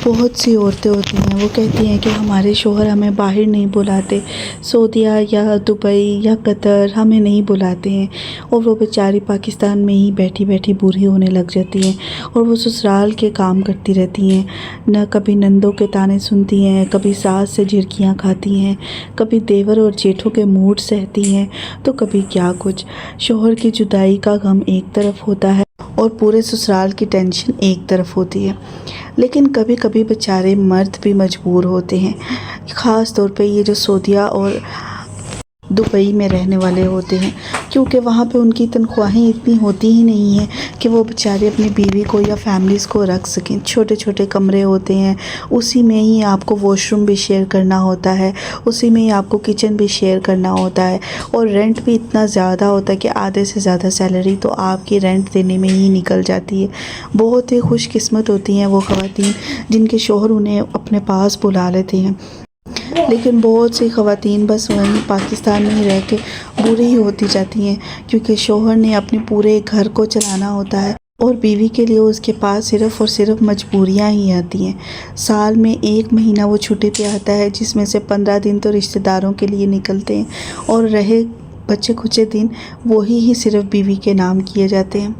بہت سی عورتیں ہوتی ہیں، وہ کہتی ہیں کہ ہمارے شوہر ہمیں باہر نہیں بلاتے، سعودیہ یا دبئی یا قطر ہمیں نہیں بلاتے ہیں، اور وہ بیچاری پاکستان میں ہی بیٹھی بیٹھی بوڑھی ہونے لگ جاتی ہیں، اور وہ سسرال کے کام کرتی رہتی ہیں، نہ کبھی نندوں کے طعنے سنتی ہیں، کبھی ساس سے جھڑکیاں کھاتی ہیں، کبھی دیور اور جیٹھوں کے موڈ سہتی ہیں، تو کبھی کیا کچھ۔ شوہر کی جدائی کا غم ایک طرف ہوتا ہے اور پورے سسرال کی ٹینشن ایک طرف ہوتی ہے، لیکن کبھی کبھی بیچارے مرد بھی مجبور ہوتے ہیں، خاص طور پہ یہ جو سعودیہ اور دبئی میں رہنے والے ہوتے ہیں، کیونکہ وہاں پہ ان کی تنخواہیں اتنی ہوتی ہی نہیں ہیں کہ وہ بیچارے اپنی بیوی کو یا فیملیز کو رکھ سکیں۔ چھوٹے چھوٹے کمرے ہوتے ہیں، اسی میں ہی آپ کو واش روم بھی شیئر کرنا ہوتا ہے، اسی میں ہی آپ کو کچن بھی شیئر کرنا ہوتا ہے، اور رینٹ بھی اتنا زیادہ ہوتا ہے کہ آدھے سے زیادہ سیلری تو آپ کی رینٹ دینے میں ہی نکل جاتی ہے۔ بہت ہی خوش قسمت ہوتی ہیں وہ خواتین جن کے شوہر انہیں اپنے پاس بلا لیتے ہیں، لیکن بہت سی خواتین بس وہیں پاکستان میں ہی رہ کے بوڑھی ہی ہوتی جاتی ہیں، کیونکہ شوہر نے اپنے پورے گھر کو چلانا ہوتا ہے، اور بیوی کے لیے اس کے پاس صرف اور صرف مجبوریاں ہی آتی ہیں۔ سال میں 1 مہینہ وہ چھٹی پہ آتا ہے، جس میں سے 15 دن تو رشتہ داروں کے لیے نکلتے ہیں، اور رہے بچے کچے دن وہی ہی صرف بیوی کے نام کیے جاتے ہیں۔